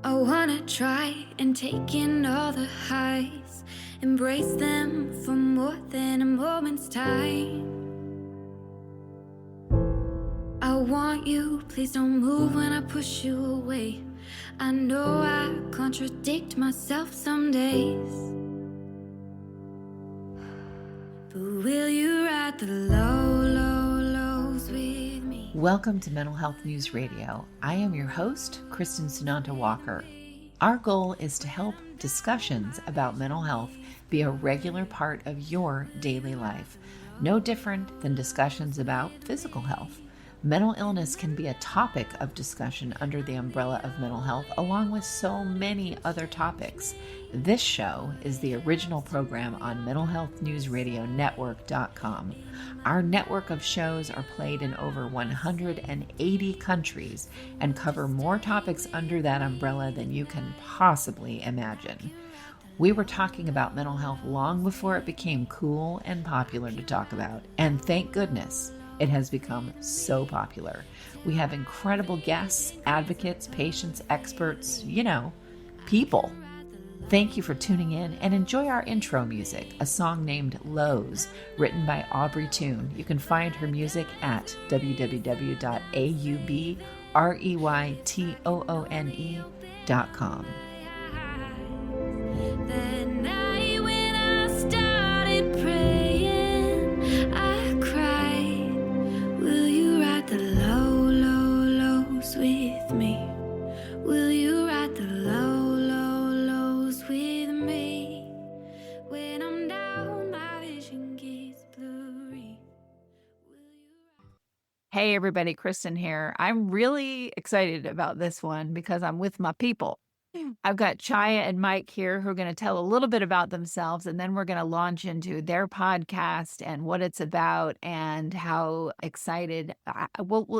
I wanna try and take in all the highs, embrace them for more than a moment's time. I want you, please don't move when I push you away. I know I contradict myself some days, but will you ride the lows with me? Welcome to Mental Health News Radio. I am your host, Kristen Sunanta Walker. Our goal is to help discussions about mental health be a regular part of your daily life, no different than discussions about physical health. Mental illness can be a topic of discussion under the umbrella of mental health, along with so many other topics. This show is the original program on mentalhealthnewsradionetwork.com. Our network of shows are played in over 180 countries and cover more topics under that umbrella than you can possibly imagine. We were talking about mental health long before it became cool and popular to talk about, and thank goodness it has become so popular. We have incredible guests, advocates, patients, experts, people. Thank you for tuning in and enjoy our intro music, a song named Lows, written by Aubrey Toon. You can find her music at www.aubreytoone.com. That night when I started praying, I cried, will you ride the lows with me? Will you ride the lows with me? When I'm down, my vision gets blurry. Hey everybody, Kristen here. I'm really excited about this one because I'm with my people. I've got Chaya and Mike here who are going to tell a little bit about themselves, and then we're going to launch into their podcast and what it's about and how excited.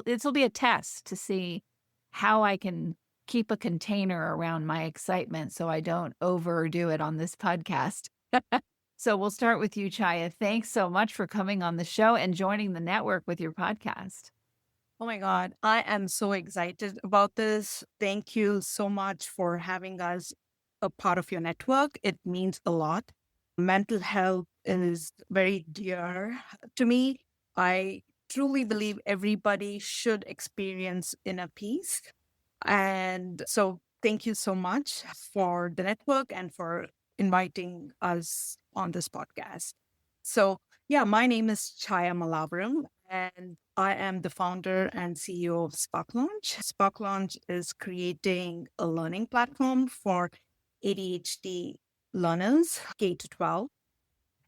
This will be a test to see how I can keep a container around my excitement so I don't overdo it on this podcast. So we'll start with you, Chaya. Thanks so much for coming on the show and joining the network with your podcast. Oh my God, I am so excited about this. Thank you so much for having us a part of your network. It means a lot. Mental health is very dear to me. I truly believe everybody should experience inner peace. And so thank you so much for the network and for inviting us on this podcast. So, yeah, my name is Chaya Malavaram, and I am the founder and CEO of Spark Launch. Spark Launch is creating a learning platform for ADHD learners, K to 12.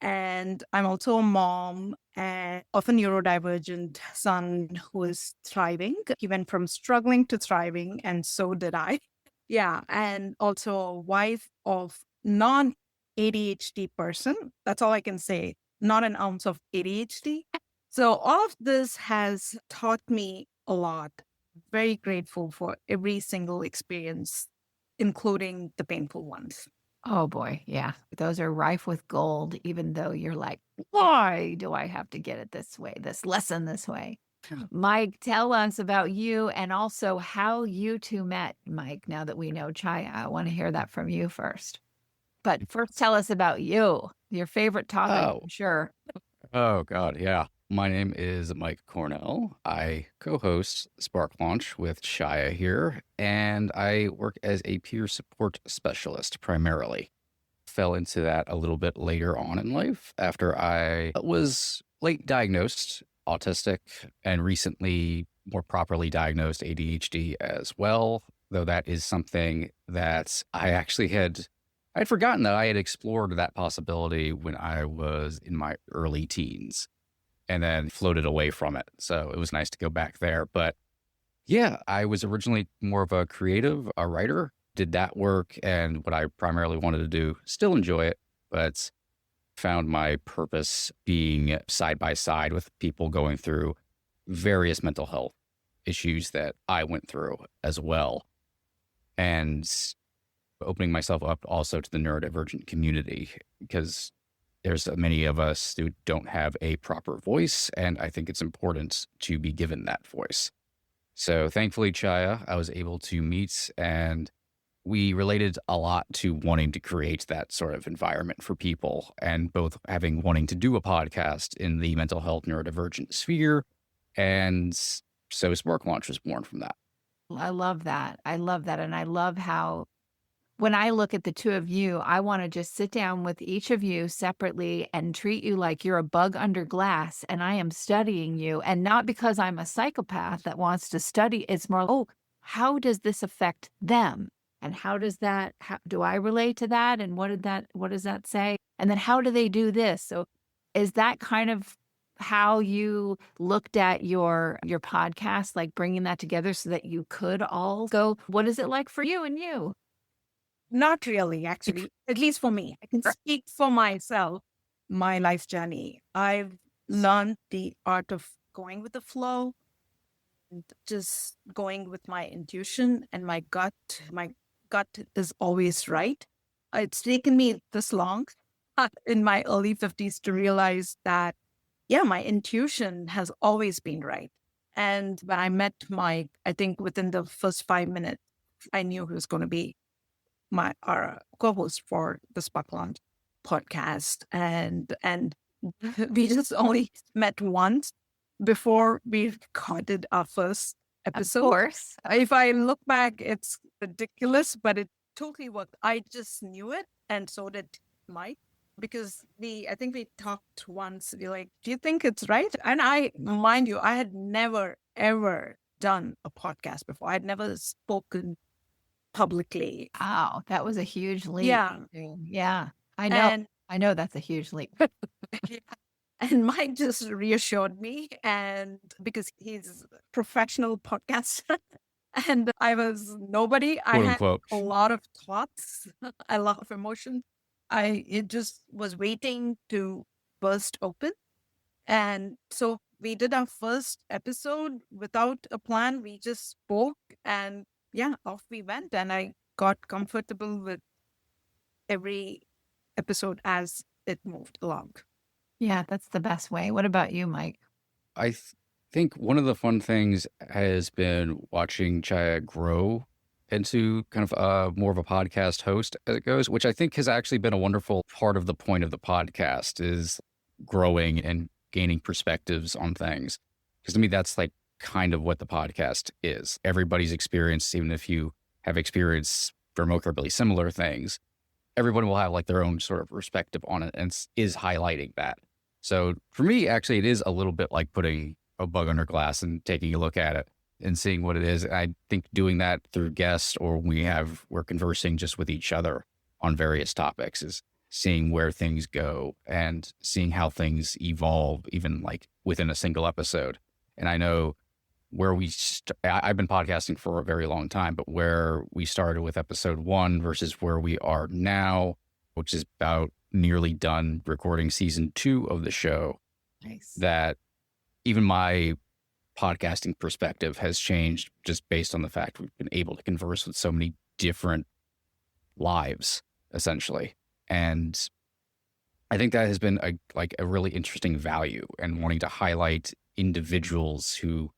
And I'm also a mom of a neurodivergent son who is thriving. He went from struggling to thriving, and so did I. Yeah, and also a wife of non-ADHD person. That's all I can say. Not an ounce of ADHD. So all of this has taught me a lot. Very grateful for every single experience, including the painful ones. Oh boy, yeah. Those are rife with gold, even though you're like, why do I have to get it this way, this lesson this way? Mike, tell us about you and also how you two met, Mike, now that we know Chaya. I want to hear that from you first. But first, tell us about you, your favorite topic, I'm sure. Oh, God. Yeah. My name is Mike Cornell. I co-host Spark Launch with Shia here, and I work as a peer support specialist primarily. Fell into that a little bit later on in life after I was late diagnosed autistic and recently more properly diagnosed ADHD as well, though that is something that I'd forgotten that I had explored that possibility when I was in my early teens and then floated away from it. So it was nice to go back there. But yeah, I was originally more of a creative, a writer, did that work. And what I primarily wanted to do, still enjoy it, but found my purpose being side by side with people going through various mental health issues that I went through as well. And opening myself up also to the neurodivergent community, because there's many of us who don't have a proper voice, and I think it's important to be given that voice. So thankfully, Chaya, I was able to meet and we related a lot to wanting to create that sort of environment for people, and both wanting to do a podcast in the mental health neurodivergent sphere. And so Spark Launch was born from that. I love that. I love that. And I love how when I look at the two of you, I want to just sit down with each of you separately and treat you like you're a bug under glass and I am studying you. And not because I'm a psychopath that wants to study. It's more, oh, how does this affect them? And how do I relate to that? And what does that say? And then how do they do this? So is that kind of how you looked at your podcast, like bringing that together so that you could all go, what is it like for you and you? Not really, actually, at least for me. I can speak for myself, my life journey. I've learned the art of going with the flow, and just going with my intuition and my gut. My gut is always right. It's taken me this long in my early 50s to realize that, yeah, my intuition has always been right. And when I met Mike, I think within the first 5 minutes, I knew he was going to be our co-host for the Spark Launch podcast, and we just only met once before we recorded our first episode. Of course. If I look back, it's ridiculous, but it totally worked. I just knew it, and so did Mike, because I think we talked once. We're like, "Do you think it's right?" And mind you, I had never ever done a podcast before. I'd never spoken publicly. Wow, that was a huge leap. Yeah. Yeah. I know. And I know that's a huge leap. and Mike just reassured me, and because he's a professional podcaster and I was nobody, I Quote had unquote. a lot of thoughts, a lot of emotion. It just was waiting to burst open. And so we did our first episode without a plan. We just spoke, and yeah, off we went. And I got comfortable with every episode as it moved along. Yeah, that's the best way. What about you, Mike? I think one of the fun things has been watching Chaya grow into kind of more of a podcast host as it goes, which I think has actually been a wonderful part of the point of the podcast, is growing and gaining perspectives on things. Because to me, that's like kind of what the podcast is. Everybody's experience, even if you have experienced remarkably similar things, everyone will have like their own sort of perspective on it, and is highlighting that. So for me, actually, it is a little bit like putting a bug under glass and taking a look at it and seeing what it is. I think doing that through guests, or we're conversing just with each other on various topics, is seeing where things go and seeing how things evolve, even like within a single episode. And I know where I've been podcasting for a very long time, but where we started with episode 1 versus where we are now, which is about nearly done recording season 2 of the show, Nice. that even my podcasting perspective has changed just based on the fact we've been able to converse with so many different lives, essentially. And I think that has been a really interesting value, and wanting to highlight individuals who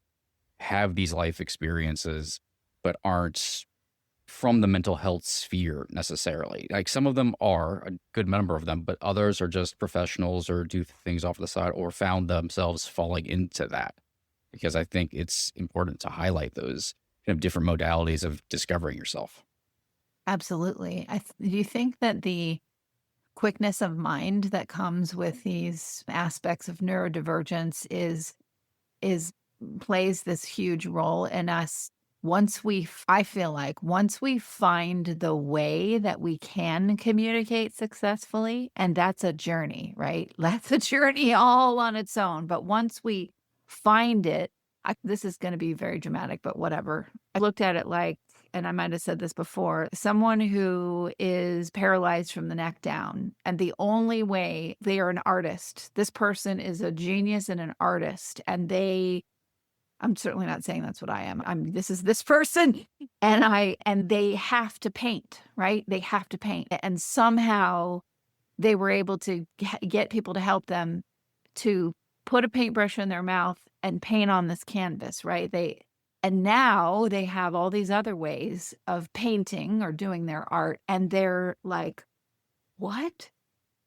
have these life experiences, but aren't from the mental health sphere necessarily. Like some of them are, a good number of them, but others are just professionals or do things off the side, or found themselves falling into that. Because I think it's important to highlight those different modalities of discovering yourself. Absolutely. Do you think that the quickness of mind that comes with these aspects of neurodivergence is plays this huge role in us I feel like once we find the way that we can communicate successfully, and that's a journey, right? That's a journey all on its own. But once we find it, this is going to be very dramatic, but whatever. I looked at it like, and I might have said this before, someone who is paralyzed from the neck down, and the only way, they are an artist. This person is a genius and an artist, and I'm certainly not saying that's what I am. This is this person, and they have to paint, right? They have to paint. And somehow they were able to get people to help them to put a paintbrush in their mouth and paint on this canvas, right? And now they have all these other ways of painting or doing their art. And they're like, what?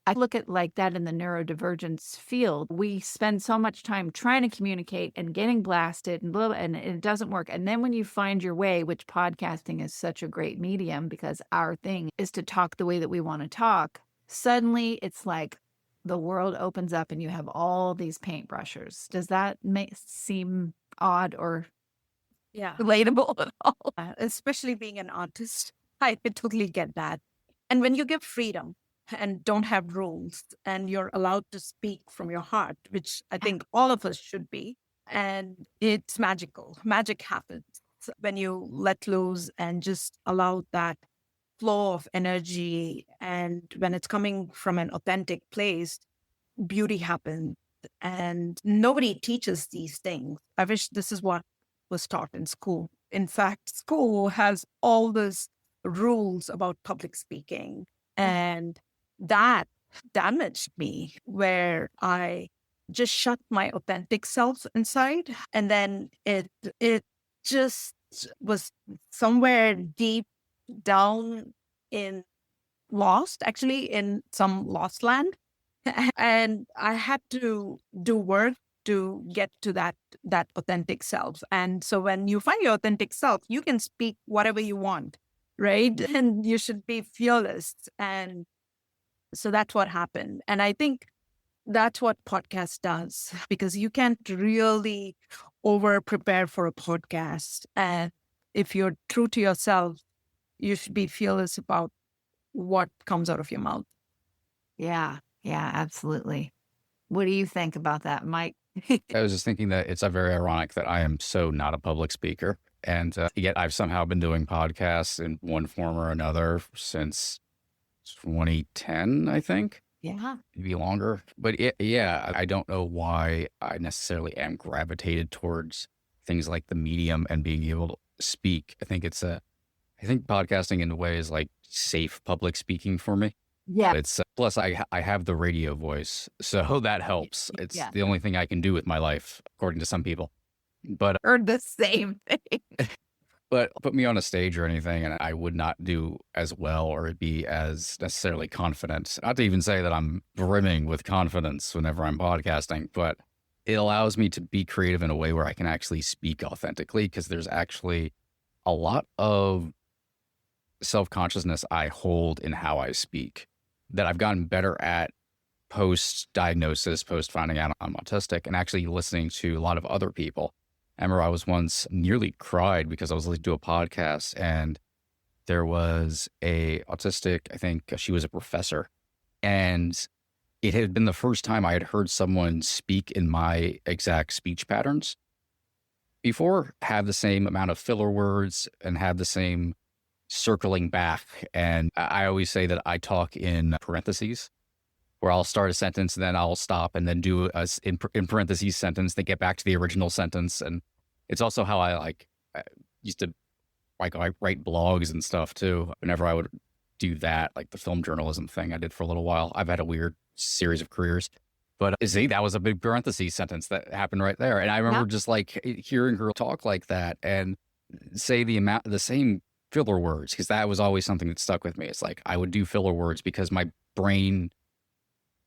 I look at like that in the neurodivergence field. We spend so much time trying to communicate and getting blasted and blah, and it doesn't work. And then when you find your way, which podcasting is such a great medium because our thing is to talk the way that we want to talk, suddenly it's like the world opens up and you have all these paintbrushers. Does that seem odd or Yeah. relatable at all? Especially being an artist, I totally get that. And when you give freedom and don't have rules and you're allowed to speak from your heart, which I think all of us should be, and it's magical. Magic happens when you let loose and just allow that flow of energy. And when it's coming from an authentic place, beauty happens. And nobody teaches these things. I wish this is what was taught in school. In fact, school has all these rules about public speaking, and that damaged me where I just shut my authentic self inside. And then it just was somewhere deep down in actually in some lost land. And I had to do work to get to that authentic self. And so when you find your authentic self, you can speak whatever you want, right? And you should be fearless. And so that's what happened. And I think that's what podcast does, because you can't really over prepare for a podcast. And if you're true to yourself, you should be fearless about what comes out of your mouth. Yeah, absolutely. What do you think about that, Mike? I was just thinking that it's very ironic that I am so not a public speaker. And yet I've somehow been doing podcasts in one form or another since 2010, I think. Yeah. Maybe longer. But yeah, I don't know why I necessarily am gravitated towards things like the medium and being able to speak. I think podcasting in a way is like safe public speaking for me. Yeah. It's plus I have the radio voice, so that helps. It's Yeah. the only thing I can do with my life, according to some people. But Heard the same thing. But put me on a stage or anything, and I would not do as well or be as necessarily confident. Not to even say that I'm brimming with confidence whenever I'm podcasting, but it allows me to be creative in a way where I can actually speak authentically, because there's actually a lot of self-consciousness I hold in how I speak that I've gotten better at post-diagnosis, post-finding out I'm autistic, and actually listening to a lot of other people. I remember I was once nearly cried because I was listening to a podcast, and there was a autistic, I think she was a professor, and it had been the first time I had heard someone speak in my exact speech patterns before, have the same amount of filler words and have the same circling back. And I always say that I talk in parentheses, where I'll start a sentence and then I'll stop and then do a in parentheses sentence, then get back to the original sentence. And it's also how I used to I write blogs and stuff too. Whenever I would do that, like the film journalism thing I did for a little while, I've had a weird series of careers. But see, that was a big parentheses sentence that happened right there. And I remember just like hearing her talk like that and say the same filler words, because that was always something that stuck with me. It's like I would do filler words because my brain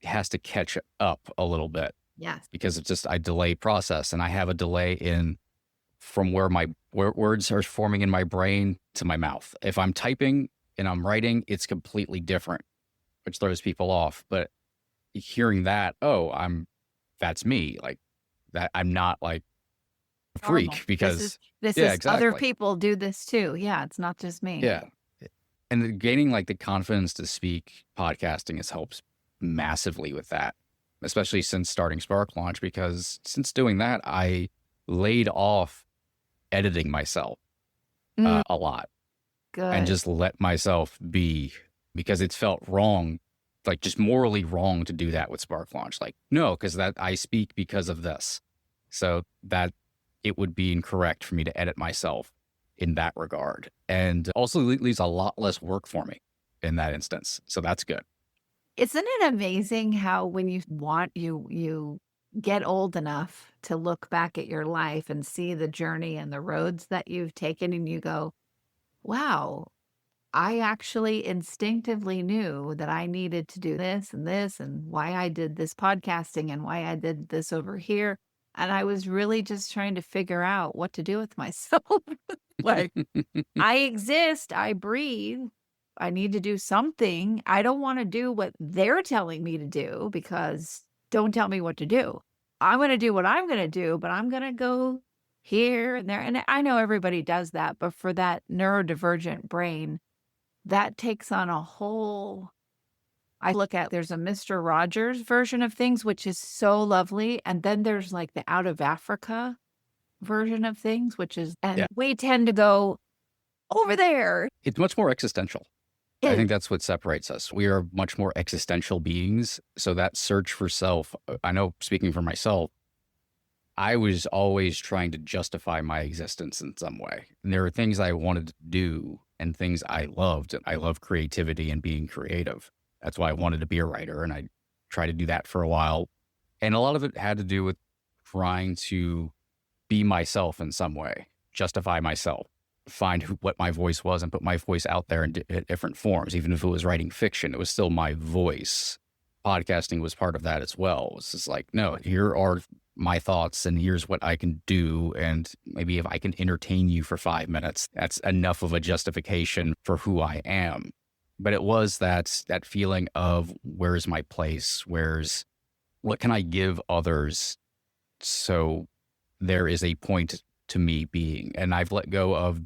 has to catch up a little bit. Yes. Because it's just I delay process, and I have a delay from where my words are forming in my brain to my mouth. If I'm typing and I'm writing, it's completely different, which throws people off. But hearing that, that's me. Like that, I'm not like a freak Normal. because this yeah, is exactly. Other people do this too. Yeah, it's not just me. Yeah. And gaining like the confidence to speak podcasting has helped massively with that, especially since starting Spark Launch, because since doing that, I laid off editing myself a lot. Good. And just let myself be, because it's felt wrong, like just morally wrong to do that with Spark Launch. Like, no, because that I speak because of this. So that it would be incorrect for me to edit myself in that regard. And also leaves a lot less work for me in that instance. So that's good. Isn't it amazing how when you want, you get old enough to look back at your life and see the journey and the roads that you've taken, and you go, wow, I actually instinctively knew that I needed to do this and why I did this podcasting and why I did this over here. And I was really just trying to figure out what to do with myself. Like, I exist, I breathe, I need to do something. I don't want to do what they're telling me to do because don't tell me what to do. I'm going to do what I'm going to do, but I'm going to go here and there. And I know everybody does that, but for that neurodivergent brain, that takes on a whole. I look at there's a Mr. Rogers version of things, which is so lovely. And then there's like the out of Africa version of things, which is, and Yeah. we tend to go over there. It's much more existential. I think that's what separates us. We are much more existential beings. So that search for self, I know speaking for myself, I was always trying to justify my existence in some way. And there are things I wanted to do and things I loved. I love creativity and being creative. That's why I wanted to be a writer. And I tried to do that for a while. And a lot of it had to do with trying to be myself in some way, justify myself, find what my voice was and put my voice out there in different forms. Even if it was writing fiction, it was still my voice. Podcasting was part of that as well. It's just like, no, here are my thoughts and here's what I can do. And maybe if I can entertain you for 5 minutes, that's enough of a justification for who I am. But it was that feeling of where's my place? What can I give others? So there is a point to me being, and I've let go of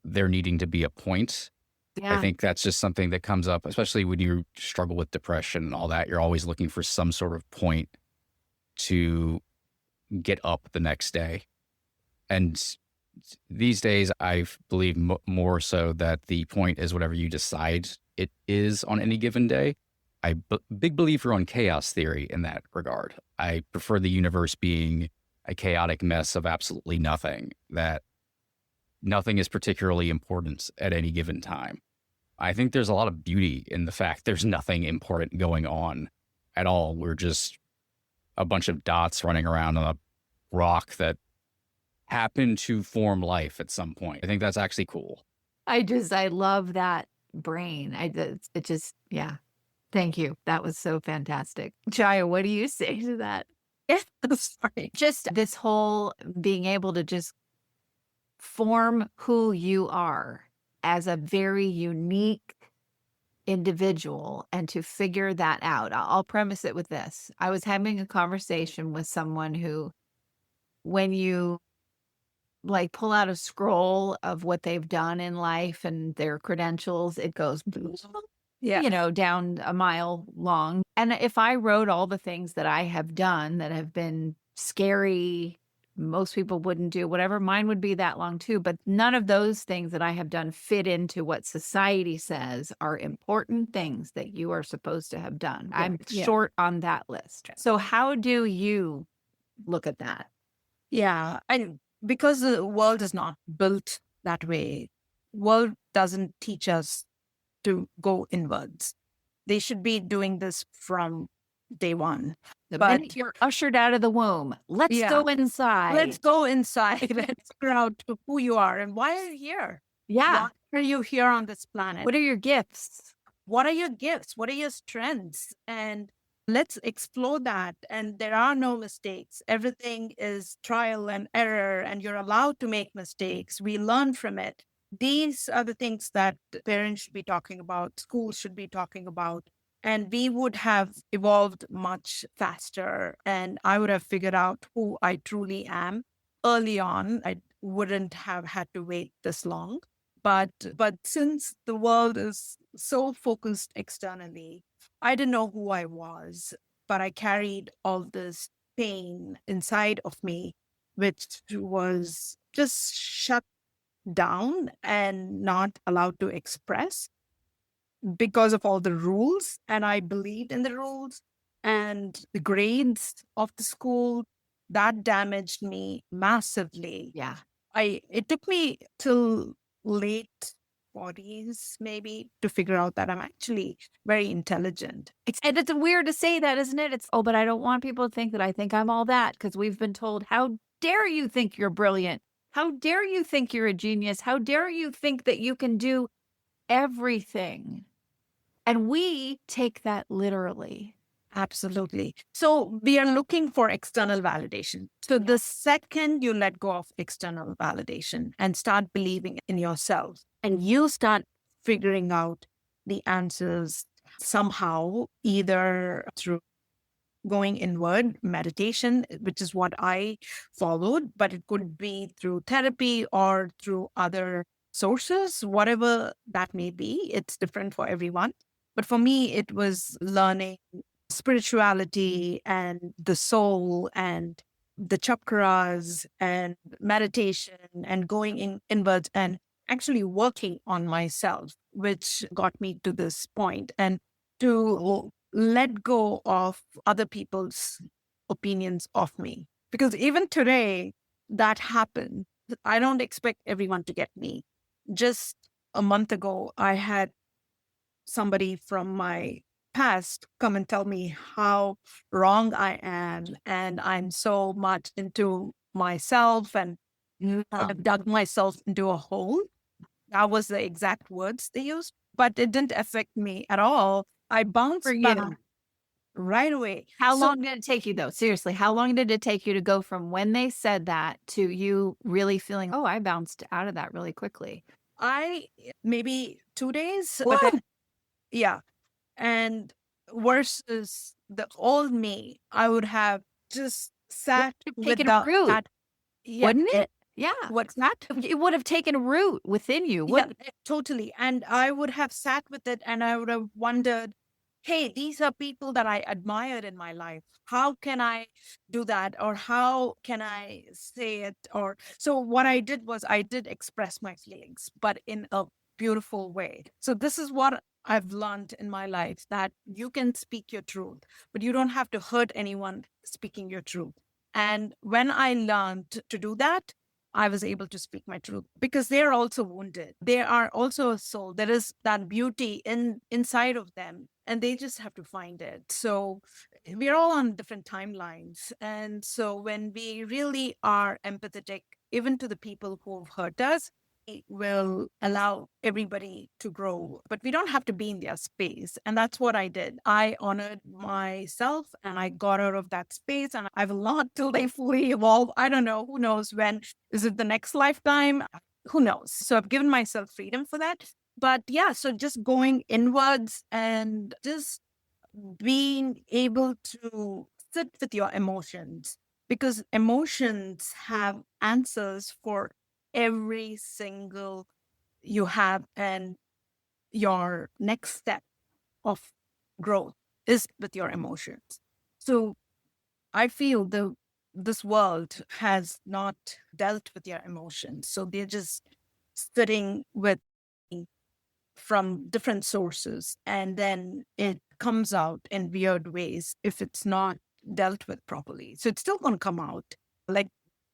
there needing to be a point. Yeah. I think that's just something that comes up, especially when you struggle with depression and all that. You're always looking for some sort of point to get up the next day. And these days, I believe more so that the point is whatever you decide it is on any given day. I'm big believer on chaos theory in that regard. I prefer the universe being a chaotic mess of absolutely nothing, that nothing is particularly important at any given time. I think there's a lot of beauty in the fact there's nothing important going on at all. We're just a bunch of dots running around on a rock that happened to form life at some point. I think that's actually cool. I love that brain. It just, yeah. Thank you. That was so fantastic. Jaya, what do you say to that? Yeah, sorry. Just this whole being able to just form who you are as a very unique individual and to figure that out. I'll premise it with this. I was having a conversation with someone who, when you like pull out a scroll of what they've done in life and their credentials, it goes, down a mile long. And if I wrote all the things that I have done that have been scary, most people wouldn't do, whatever, mine would be that long too. But none of those things that I have done fit into what society says are important things that you are supposed to have done. I'm short on that list. So how do you look at that? Yeah. And because the world is not built that way, world doesn't teach us to go inwards. They should be doing this from day one. The But- minute you're ushered out of the womb, let's go inside. Let's go inside and figure out who you are and why are you here? Yeah. Why are you here on this planet? What are your gifts? What are your gifts? What are your strengths? And let's explore that. And there are no mistakes. Everything is trial and error, and you're allowed to make mistakes. We learn from it. These are the things that parents should be talking about, schools should be talking about, and we would have evolved much faster. And I would have figured out who I truly am early on. I wouldn't have had to wait this long. But since the world is so focused externally, I didn't know who I was, but I carried all this pain inside of me, which was just shut down and not allowed to express because of all the rules. And I believed in the rules and the grades of the school. That damaged me massively. Yeah. It took me till late 40s, maybe, to figure out that I'm actually very intelligent. And it's weird to say that, isn't it? It's, oh, but I don't want people to think that I think I'm all that, because we've been told, how dare you think you're brilliant? How dare you think you're a genius? How dare you think that you can do everything? And we take that literally. Absolutely. So we are looking for external validation. So the second you let go of external validation and start believing in yourself, and you start figuring out the answers somehow, either through going inward, meditation, which is what I followed, but it could be through therapy or through other sources, whatever that may be. It's different for everyone. But for me, it was learning spirituality and the soul and the chakras and meditation and going inwards and actually working on myself, which got me to this point. And to let go of other people's opinions of me. Because even today, that happened. I don't expect everyone to get me. Just a month ago, I had somebody from my past come and tell me how wrong I am. And I'm so much into myself and I've dug myself into a hole. That was the exact words they used, but it didn't affect me at all. I bounced For back you. right away. How So long did it take you, though? Seriously, how long did it take you to go from when they said that to you really feeling, oh, I bounced out of that really quickly? maybe 2 days, but What? then, yeah. And versus the old me, I would have just sat with Taken root, that. Yeah. wouldn't it? Yeah. What's that? It would have taken root within you, Yeah, wouldn't totally. And I would have sat with it and I would have wondered, hey, these are people that I admired in my life. How can I do that? Or how can I say it? Or so what I did was I did express my feelings, but in a beautiful way. So this is what I've learned in my life, that you can speak your truth, but you don't have to hurt anyone speaking your truth. And when I learned to do that, I was able to speak my truth because they are also wounded. They are also a soul. There is that beauty inside of them, and they just have to find it. So we're all on different timelines. And so when we really are empathetic, even to the people who have hurt us, it will allow everybody to grow. But we don't have to be in their space. And that's what I did. I honored myself and I got out of that space, and I will not till they fully evolve. I don't know. Who knows when? Is it the next lifetime? Who knows? So I've given myself freedom for that. But yeah, so just going inwards and just being able to sit with your emotions, because emotions have answers for every single you have, and your next step of growth is with your emotions. So I feel this world has not dealt with your emotions. So they're just sitting with from different sources, and then it comes out in weird ways if it's not dealt with properly. So it's still going to come out like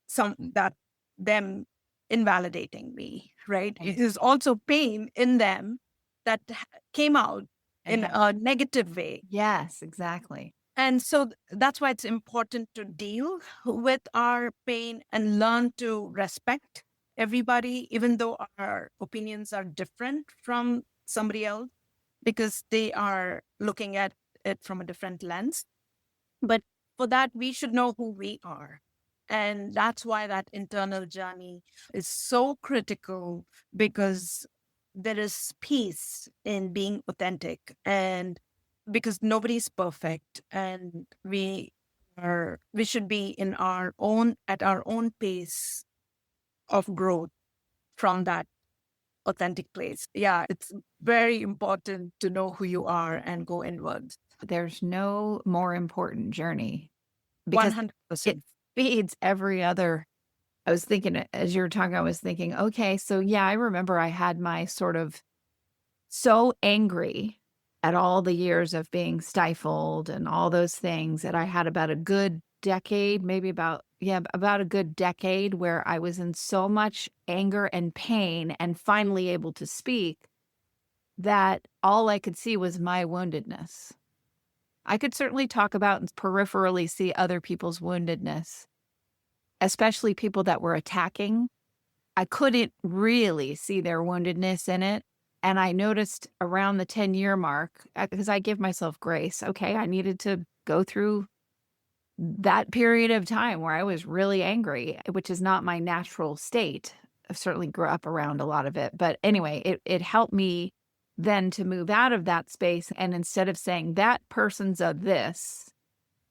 some that them invalidating me, right? It is also pain in them that came out in a negative way. Yes, exactly. And so that's why it's important to deal with our pain and learn to respect everybody, even though our opinions are different from somebody else, because they are looking at it from a different lens. But for that, we should know who we are. And that's why that internal journey is so critical, because there is peace in being authentic, and because nobody's perfect, and we should be in our own at our own pace of growth from that authentic place. Yeah, it's very important to know who you are and go inwards. There's no more important journey because 100%. it feeds every other. I was thinking as you were talking, I was thinking, okay, so yeah, I remember I had my sort of so angry at all the years of being stifled and all those things that I had about a good decade, maybe about a good decade where I was in so much anger and pain and finally able to speak that all I could see was my woundedness. I could certainly talk about and peripherally see other people's woundedness, especially people that were attacking. I couldn't really see their woundedness in it. And I noticed around the 10-year mark, because I give myself grace, okay, I needed to go through that period of time where I was really angry, which is not my natural state. I certainly grew up around a lot of it. But anyway, it helped me then to move out of that space. And instead of saying that person's a this,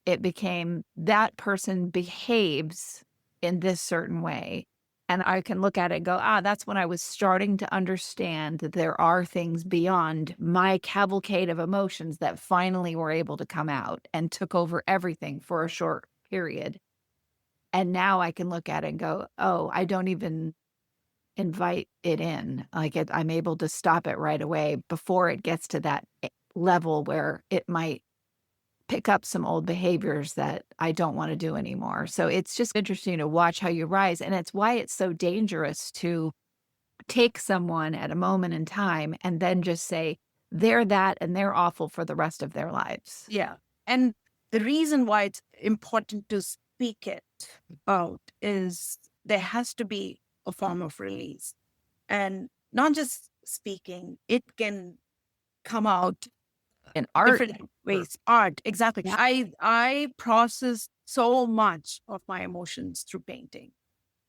it became that person behaves in this certain way. And I can look at it and go, that's when I was starting to understand that there are things beyond my cavalcade of emotions that finally were able to come out and took over everything for a short period. And now I can look at it and go, I don't even invite it in. I'm able to stop it right away before it gets to that level where it might pick up some old behaviors that I don't want to do anymore. So it's just interesting to watch how you rise. And it's why it's so dangerous to take someone at a moment in time and then just say, they're that and they're awful for the rest of their lives. Yeah. And the reason why it's important to speak it out is there has to be a form of release. And not just speaking, it can come out In art, different ways. Art, exactly. Yeah. I process so much of my emotions through painting,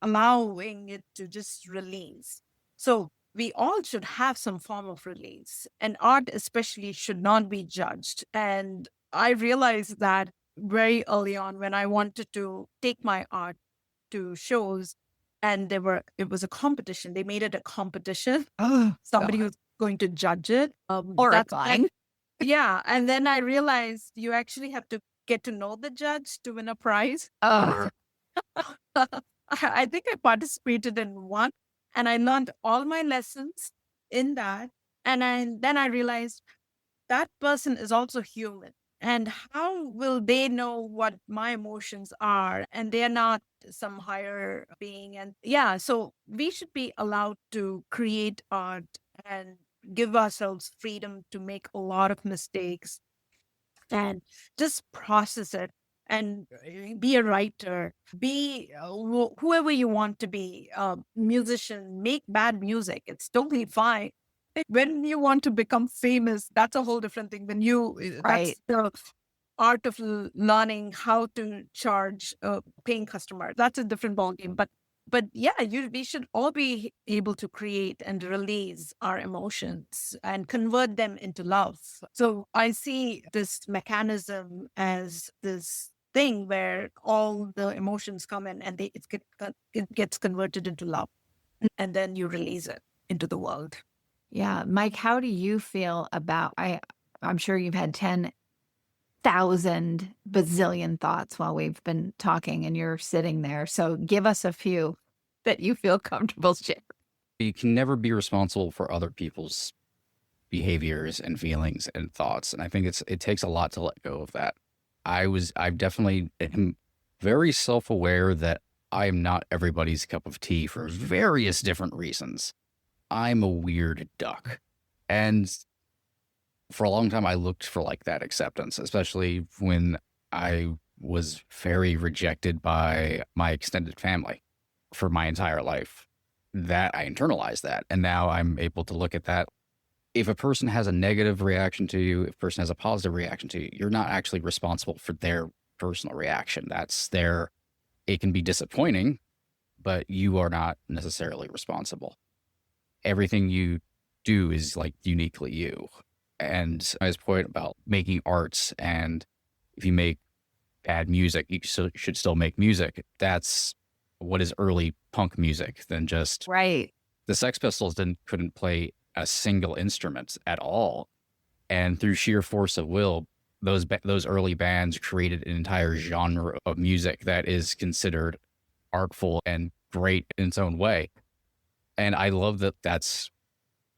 allowing it to just release. So we all should have some form of release, and art especially should not be judged. And I realized that very early on when I wanted to take my art to shows, and it was a competition. They made it a competition. Somebody who's going to judge it. Horrifying. Yeah. And then I realized you actually have to get to know the judge to win a prize. Oh, I think I participated in one and I learned all my lessons in that. And then I realized that person is also human. And how will they know what my emotions are? And they're not some higher being. And yeah, so we should be allowed to create art and give ourselves freedom to make a lot of mistakes and just process it and be a writer, be whoever you want to be, a musician, make bad music. It's totally fine. When you want to become famous, that's a whole different thing. Right. That's the art of learning how to charge a paying customer. That's a different ballgame. But yeah, we should all be able to create and release our emotions and convert them into love. So I see this mechanism as this thing where all the emotions come in and it gets converted into love. And then you release it into the world. Yeah. Mike, how do you feel about, I'm sure you've had 10,000 bazillion thoughts while we've been talking and you're sitting there. So give us a few that you feel comfortable sharing. You can never be responsible for other people's behaviors and feelings and thoughts. And I think it takes a lot to let go of that. I definitely am very self-aware that I am not everybody's cup of tea for various different reasons. I'm a weird duck. And for a long time, I looked for like that acceptance, especially when I was very rejected by my extended family for my entire life. That I internalized that. And now I'm able to look at that. If a person has a negative reaction to you, if a person has a positive reaction to you, you're not actually responsible for their personal reaction. It can be disappointing, but you are not necessarily responsible. Everything you do is like uniquely you. And his point about making arts, and if you make bad music, you should still make music. That's what is early punk music than just Right. the Sex Pistols couldn't play a single instrument at all. And through sheer force of will, those early bands created an entire genre of music that is considered artful and great in its own way. And I love that that's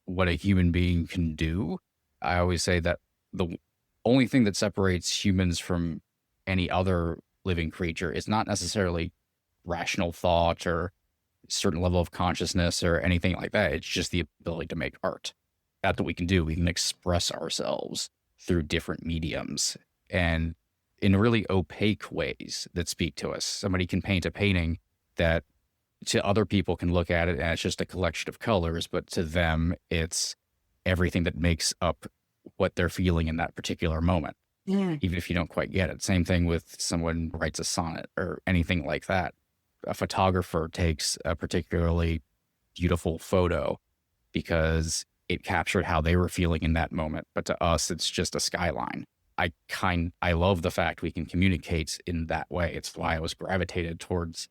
what a human being can do. I always say that the only thing that separates humans from any other living creature. It's not necessarily rational thought or certain level of consciousness or anything like that. It's just the ability to make art. That's what we can do. We can express ourselves through different mediums and in really opaque ways that speak to us. Somebody can paint a painting that to other people can look at it and it's just a collection of colors, but to them, it's everything that makes up what they're feeling in that particular moment, even if you don't quite get it. Same thing with someone writes a sonnet or anything like that. A photographer takes a particularly beautiful photo because it captured how they were feeling in that moment. But to us, it's just a skyline. I love the fact we can communicate in that way. It's why I was gravitated towards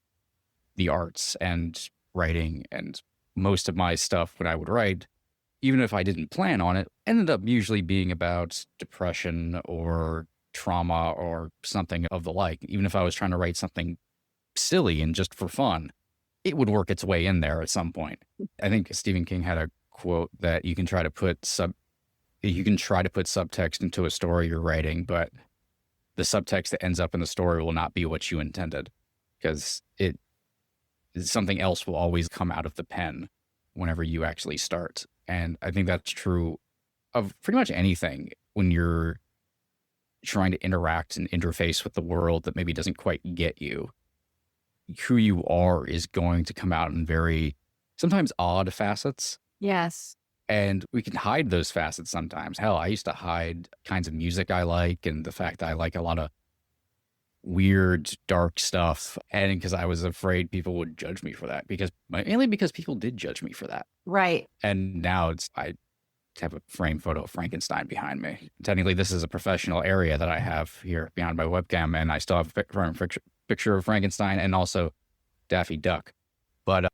the arts and writing, and most of my stuff when I would write, even if I didn't plan on it, ended up usually being about depression or trauma or something of the like. Even if I was trying to write something silly and just for fun, it would work its way in there at some point. I think Stephen King had a quote that you can try to put subtext into a story you're writing, but the subtext that ends up in the story will not be what you intended, because something else will always come out of the pen whenever you actually start. And I think that's true of pretty much anything when you're trying to interact and interface with the world that maybe doesn't quite get you. Who you are is going to come out in very, sometimes odd facets. Yes. And we can hide those facets sometimes. Hell, I used to hide kinds of music I like and the fact that I like a lot of weird, dark stuff. And because I was afraid people would judge me for that, mainly because people did judge me for that. Right. And now I have a framed photo of Frankenstein behind me. Technically, this is a professional area that I have here behind my webcam, and I still have a picture of Frankenstein and also Daffy Duck. But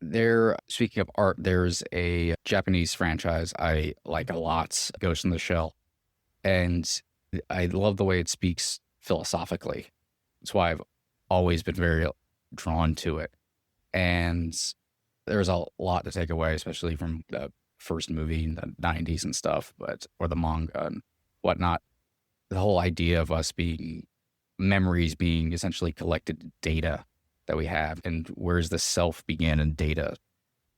speaking of art, there's a Japanese franchise I like a lot, Ghost in the Shell. And I love the way it speaks philosophically. That's why I've always been very drawn to it. And there's a lot to take away, especially from the first movie in the 90s and stuff, or the manga and whatnot. The whole idea of us memories being essentially collected data that we have, and where's the self begin and data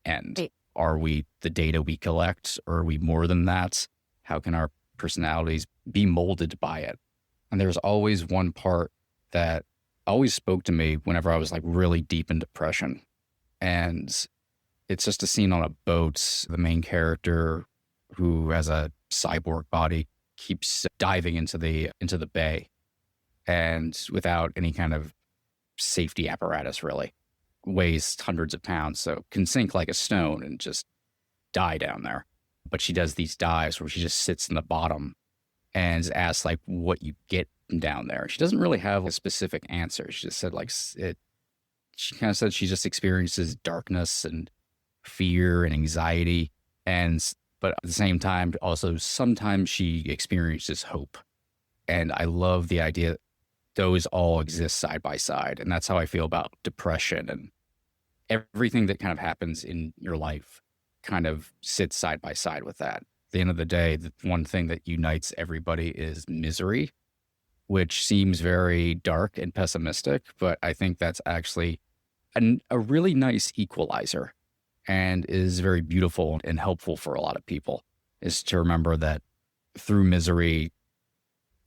end? Right. Are we the data we collect, or are we more than that? How can our personalities be molded by it? And there's always one part that always spoke to me whenever I was like really deep in depression. And it's just a scene on a boat. The main character, who has a cyborg body, keeps diving into the bay, and without any kind of safety apparatus, really, weighs hundreds of pounds, so can sink like a stone and just die down there. But she does these dives where she just sits in the bottom and is asked like what you get down there. She doesn't really have a specific answer. She just said she kind of said she just experiences darkness and fear and anxiety, but at the same time also sometimes she experiences hope. And I love the idea those all exist side by side. And that's how I feel about depression, and everything that kind of happens in your life kind of sits side by side with that. At the end of the day, the one thing that unites everybody is misery, which seems very dark and pessimistic, but I think that's actually a really nice equalizer, and is very beautiful and helpful for a lot of people, is to remember that through misery,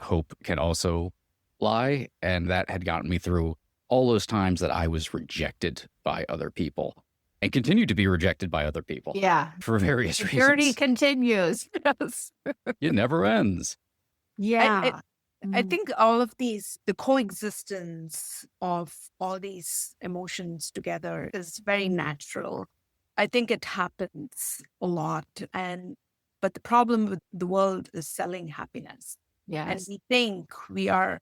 hope can also lie. And that had gotten me through all those times that I was rejected by other people and continue to be rejected by other people. Yeah. For various The journey reasons. continues. Yes. It never ends. Yeah. I think all of these, the coexistence of all these emotions together is very natural. I think it happens a lot. But the problem with the world is selling happiness. And Yes. we think we are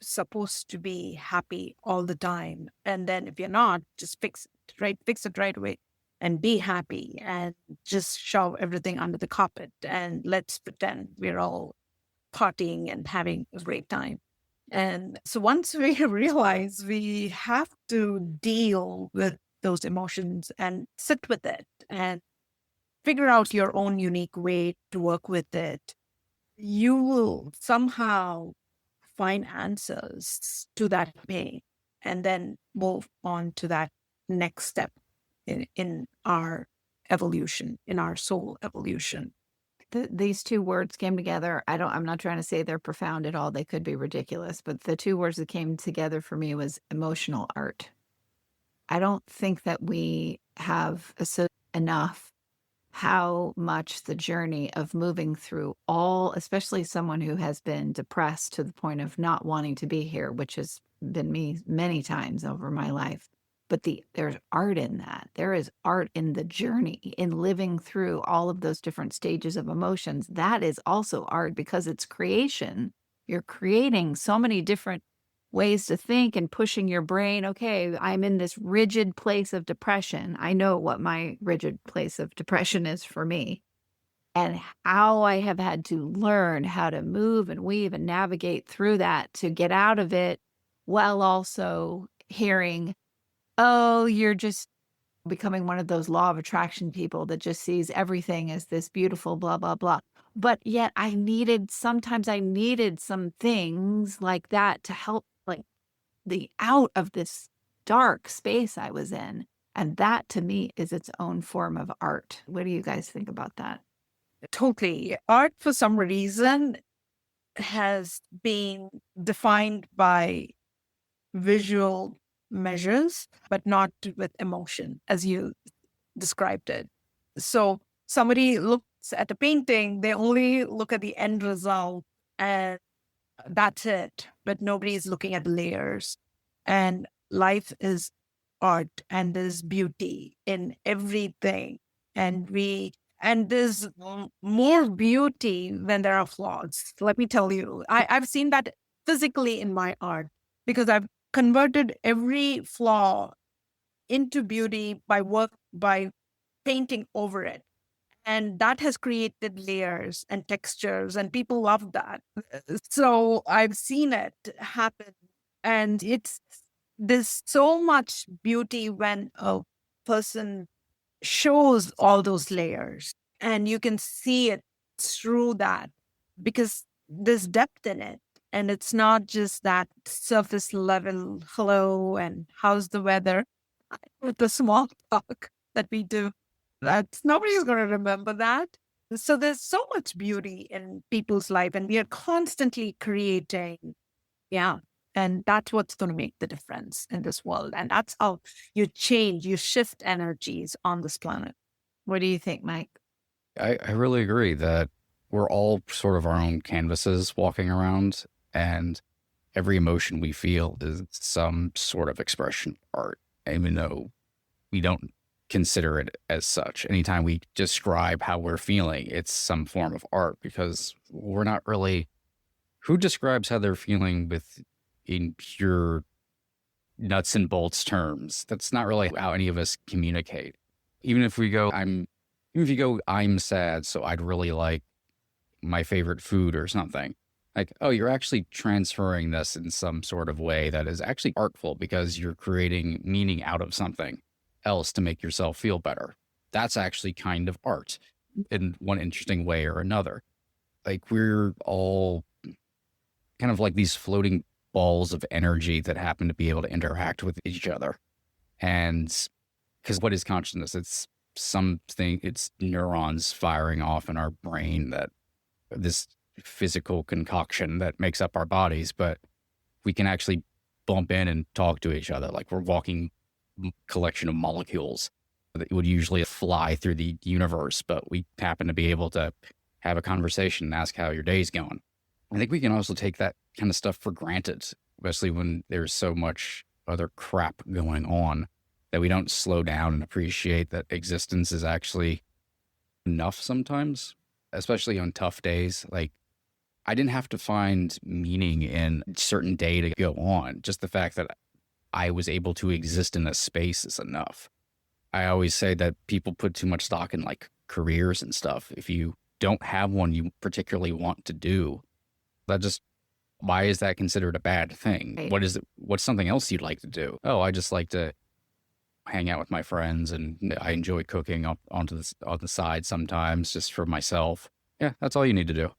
supposed to be happy all the time. And then if you're not, just fix it, right? Fix it right away and be happy, and just shove everything under the carpet and let's pretend we're all partying and having a great time. And so once we realize we have to deal with those emotions and sit with it and figure out your own unique way to work with it, you will somehow find answers to that pain. and then move on to that next step in our evolution, in our soul evolution. These two words came together. I'm not trying to say they're profound at all. They could be ridiculous, but the two words that came together for me was emotional art. I don't think that we have enough how much the journey of moving through all, especially someone who has been depressed to the point of not wanting to be here, which has been me many times over my life. But there's art in that. There is art in the journey, in living through all of those different stages of emotions. That is also art because it's creation. You're creating so many different ways to think and pushing your brain. Okay, I'm in this rigid place of depression. I know what my rigid place of depression is for me, and how I have had to learn how to move and weave and navigate through that to get out of it, while also hearing, oh, you're just becoming one of those law of attraction people that just sees everything as this beautiful blah, blah, blah. But yet sometimes I needed some things like that to help the out of this dark space I was in. And that to me is its own form of art. What do you guys think about that? Totally. Art, for some reason, has been defined by visual measures, but not with emotion, as you described it. So somebody looks at a painting, they only look at the end result, and that's it. But nobody's looking at the layers. And life is art, and there's beauty in everything. And there's more beauty when there are flaws. Let me tell you, I've seen that physically in my art because I've converted every flaw into beauty by painting over it. And that has created layers and textures, and people love that. So I've seen it happen. And there's so much beauty when a person shows all those layers, and you can see it through that because there's depth in it. And it's not just that surface level, hello, and how's the weather, with the small talk that we do. Nobody's going to remember that. So there's so much beauty in people's life, and we are constantly creating. Yeah. And that's what's going to make the difference in this world. And that's how you shift energies on this planet. What do you think, Mike? I really agree that we're all sort of our own canvases walking around, and every emotion we feel is some sort of expression of art, even though we don't consider it as such. Anytime we describe how we're feeling, it's some form of art, because we're not really, who describes how they're feeling in pure nuts and bolts terms? That's not really how any of us communicate. Even if you go, I'm sad, so I'd really like my favorite food or something. Like, oh, you're actually transferring this in some sort of way that is actually artful because you're creating meaning out of something else to make yourself feel better. That's actually kind of art in one interesting way or another. Like, we're all kind of like these floating balls of energy that happen to be able to interact with each other. And because what is consciousness? It's neurons firing off in our brain, that this physical concoction that makes up our bodies, but we can actually bump in and talk to each other like we're walking collection of molecules that would usually fly through the universe, but we happen to be able to have a conversation and ask how your day's going. I think we can also take that kind of stuff for granted, especially when there's so much other crap going on, that we don't slow down and appreciate that existence is actually enough sometimes, especially on tough days. Like, I didn't have to find meaning in a certain day to go on. Just the fact that I was able to exist in a space is enough. I always say that people put too much stock in like careers and stuff. If you don't have one you particularly want to do, why is that considered a bad thing? Right. What is it? What's something else you'd like to do? Oh, I just like to hang out with my friends, and I enjoy cooking on the side sometimes just for myself. Yeah, that's all you need to do.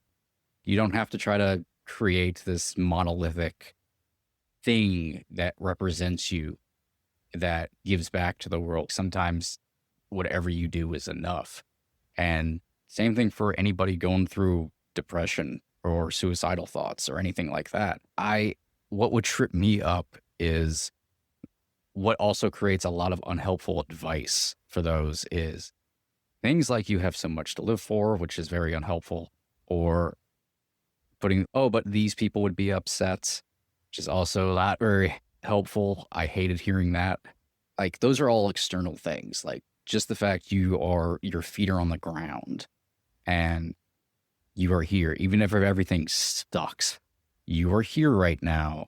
You don't have to try to create this monolithic thing that represents you that gives back to the world. Sometimes whatever you do is enough. And same thing for anybody going through depression or suicidal thoughts or anything like that. What would trip me up is what also creates a lot of unhelpful advice for those is things like you have so much to live for, which is very unhelpful, or putting, oh, but these people would be upset, which is also not very helpful. I hated hearing that. Like, those are all external things. Like, just the fact your feet are on the ground and you are here, even if everything sucks, you are here right now.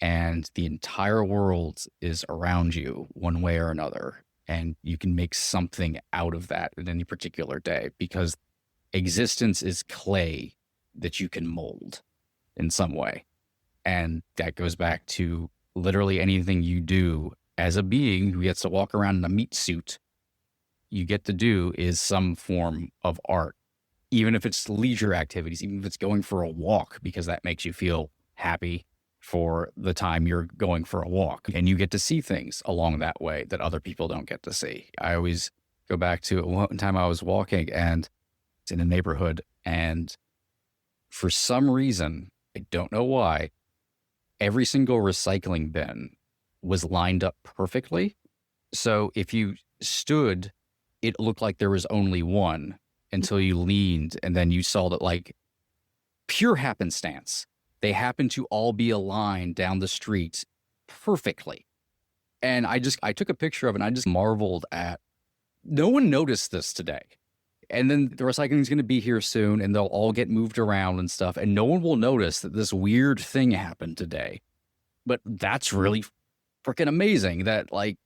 And the entire world is around you one way or another. And you can make something out of that in any particular day, because existence is clay that you can mold in some way. And that goes back to literally anything you do as a being who gets to walk around in a meat suit. You get to do is some form of art, even if it's leisure activities, even if it's going for a walk, because that makes you feel happy for the time you're going for a walk, and you get to see things along that way that other people don't get to see. I always go back to one time I was walking and it's in a neighborhood, and for some reason, I don't know why, every single recycling bin was lined up perfectly. So if you stood, it looked like there was only one until you leaned, and then you saw that, like, pure happenstance, they happened to all be aligned down the street perfectly. And I took a picture of it and I just marveled at, no one noticed this today. And then the recycling is going to be here soon and they'll all get moved around and stuff. And no one will notice that this weird thing happened today. But that's really freaking amazing that, like,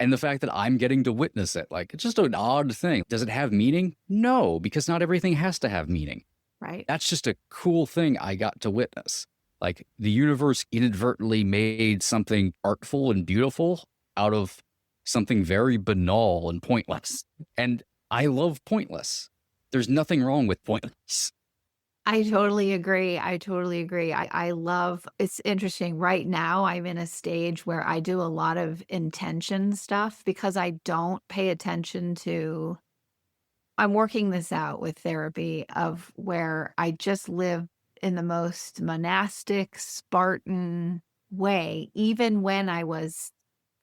and the fact that I'm getting to witness it, like, it's just an odd thing. Does it have meaning? No, because not everything has to have meaning. Right. That's just a cool thing I got to witness. Like, the universe inadvertently made something artful and beautiful out of something very banal and pointless. And I love pointless. There's nothing wrong with pointless. I totally agree. I love, it's interesting. Right now, I'm in a stage where I do a lot of intention stuff because I don't pay attention to, I'm working this out with therapy of where I just live in the most monastic, Spartan way. Even when I was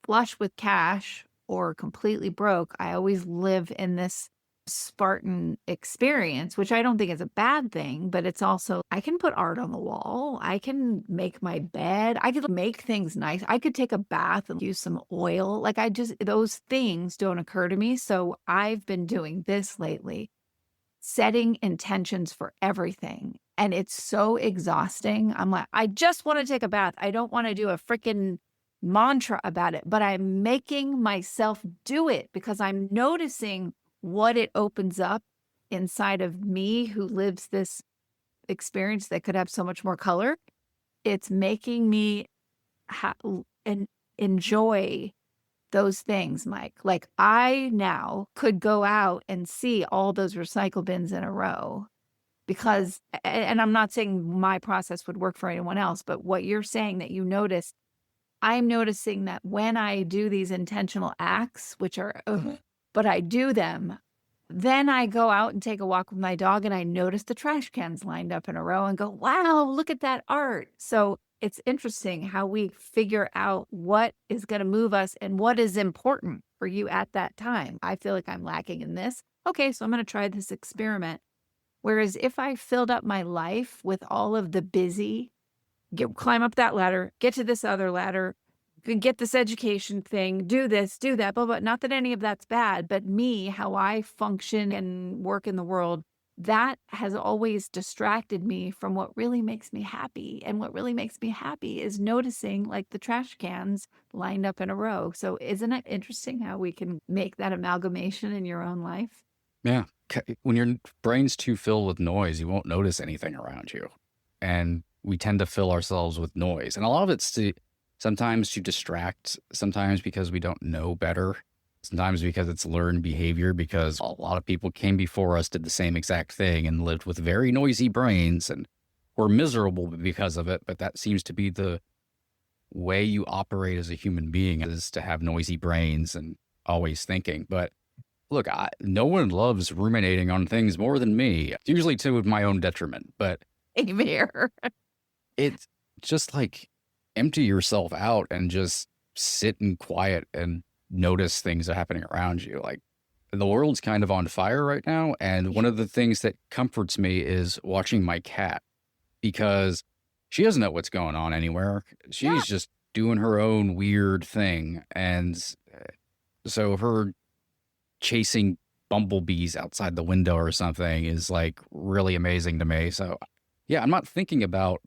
flush with cash or completely broke, I always live in this Spartan experience, which I don't think is a bad thing, but it's also, I can put art on the wall. I can make my bed. I could make things nice. I could take a bath and use some oil. Like, those things don't occur to me. So I've been doing this lately, setting intentions for everything. And it's so exhausting. I'm like, I just want to take a bath. I don't want to do a freaking mantra about it, but I'm making myself do it because I'm noticing what it opens up inside of me who lives this experience that could have so much more color. It's making me and enjoy those things, Mike. Like, I now could go out and see all those recycle bins in a row because, and I'm not saying my process would work for anyone else, but what you're saying that you noticed, I'm noticing that when I do these intentional acts, which are, but I do them, then I go out and take a walk with my dog and I notice the trash cans lined up in a row and go, wow, look at that art. So it's interesting how we figure out what is going to move us and what is important for you at that time. I feel like I'm lacking in this. Okay, so I'm going to try this experiment. Whereas if I filled up my life with all of the busy, climb up that ladder, get to this other ladder, get this education thing, do this, do that, blah, blah. Not that any of that's bad, but me, how I function and work in the world, that has always distracted me from what really makes me happy. And what really makes me happy is noticing, like, the trash cans lined up in a row. So isn't it interesting how we can make that amalgamation in your own life? Yeah. When your brain's too filled with noise, you won't notice anything around you. And we tend to fill ourselves with noise. And a lot of it's sometimes to distract, sometimes because we don't know better, sometimes because it's learned behavior, because a lot of people came before us, did the same exact thing and lived with very noisy brains and were miserable because of it. But that seems to be the way you operate as a human being is to have noisy brains and always thinking. But look, no one loves ruminating on things more than me, usually to my own detriment. But Same here. it's just like empty yourself out and just sit in quiet and notice things that are happening around you. Like the world's kind of on fire right now. And one of the things that comforts me is watching my cat because she doesn't know what's going on anywhere. She's just doing her own weird thing. And so her chasing bumblebees outside the window or something is like really amazing to me. So yeah, I'm not thinking about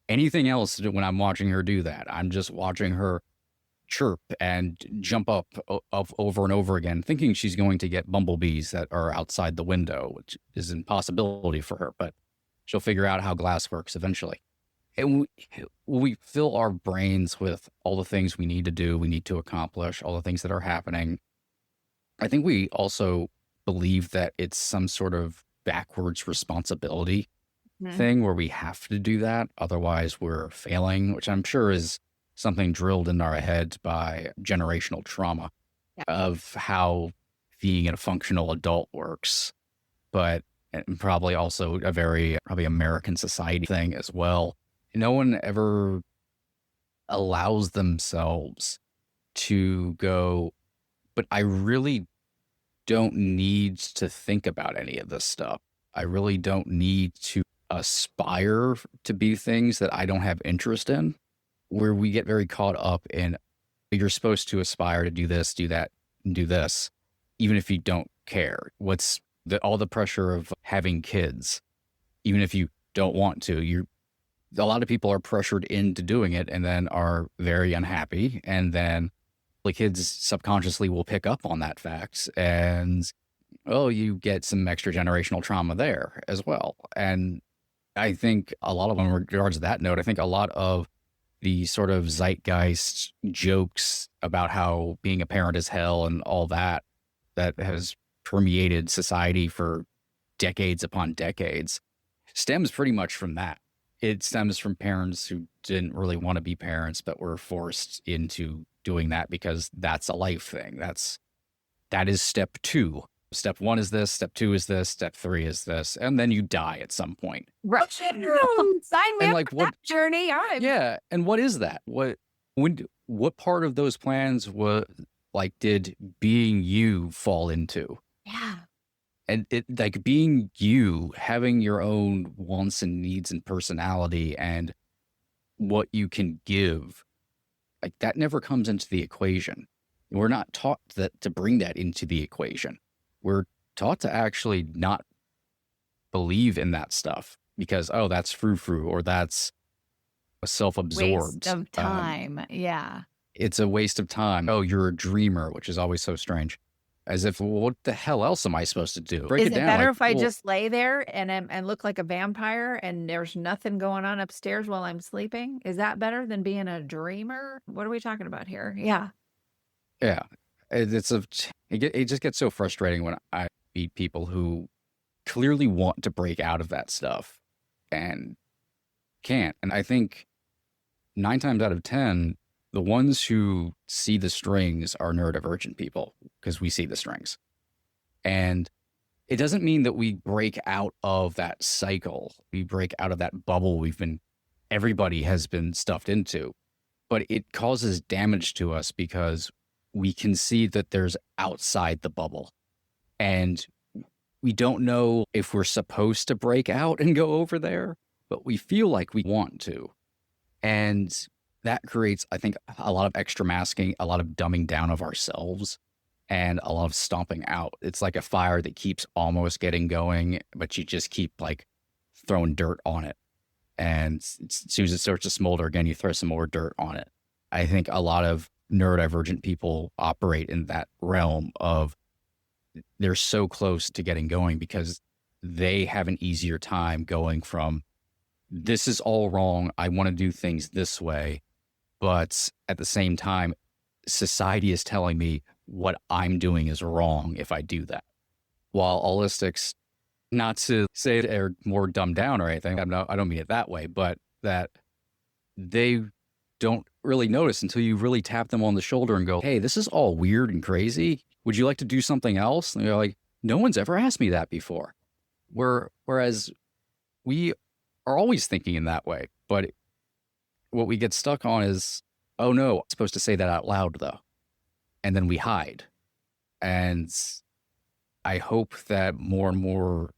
anything else when I'm watching her do that. I'm just watching her chirp and jump up over and over again, thinking she's going to get bumblebees that are outside the window, which is an impossibility for her, but she'll figure out how glass works eventually. And we fill our brains with all the things we need to do, we need to accomplish, all the things that are happening. I think we also believe that it's some sort of backwards responsibility thing where we have to do that. Otherwise, we're failing, which I'm sure is something drilled in our heads by generational trauma of how being a functional adult works. But probably also a very probably American society thing as well. No one ever allows themselves to go, but I really don't need to think about any of this stuff. I really don't need to aspire to be things that I don't have interest in, where we get very caught up in you're supposed to aspire to do this, do that, and do this, even if you don't care. What's all the pressure of having kids, even if you don't want to, a lot of people are pressured into doing it and then are very unhappy. And then the kids subconsciously will pick up on that fact and, you get some extra generational trauma there as well. And I think a lot of them, in regards to that note, I think a lot of the sort of zeitgeist jokes about how being a parent is hell and all that has permeated society for decades upon decades stems pretty much from that. It stems from parents who didn't really want to be parents, but were forced into doing that because that's a life thing. That is step 2. Step 1 is this, step 2 is this, step 3 is this, and then you die at some point. Right. Sign me up for that journey. Yeah, and what is that? What part of those plans did being you fall into? Yeah. And it being you, having your own wants and needs and personality and what you can give, like that never comes into the equation. We're not taught to bring that into the equation. We're taught to actually not believe in that stuff because, that's frou-frou or that's a self-absorbed. Waste of time. It's a waste of time. Oh, you're a dreamer, which is always so strange. As if, what the hell else am I supposed to do? Is it better if I just lay there and look like a vampire and there's nothing going on upstairs while I'm sleeping? Is that better than being a dreamer? What are we talking about here? Yeah. Yeah. It just gets so frustrating when I meet people who clearly want to break out of that stuff and can't. And I think 9 times out of 10, the ones who see the strings are neurodivergent people because we see the strings. And it doesn't mean that we break out of that cycle. We break out of that bubble everybody has been stuffed into, but it causes damage to us because we can see that there's outside the bubble and we don't know if we're supposed to break out and go over there, but we feel like we want to. And that creates, I think, a lot of extra masking, a lot of dumbing down of ourselves, and a lot of stomping out. It's like a fire that keeps almost getting going, but you just keep throwing dirt on it. And as soon as it starts to smolder again, you throw some more dirt on it. I think a lot of neurodivergent people operate in that realm of they're so close to getting going because they have an easier time going from this is all wrong. I want to do things this way. But at the same time, society is telling me what I'm doing is wrong if I do that. While holistics, not to say they're more dumbed down or anything, I don't mean it that way, but that they don't really notice until you really tap them on the shoulder and go, hey, this is all weird and crazy. Would you like to do something else? And they're like, no one's ever asked me that before. Whereas we are always thinking in that way. But what we get stuck on is, oh no, I'm supposed to say that out loud though. And then we hide. And I hope that more and more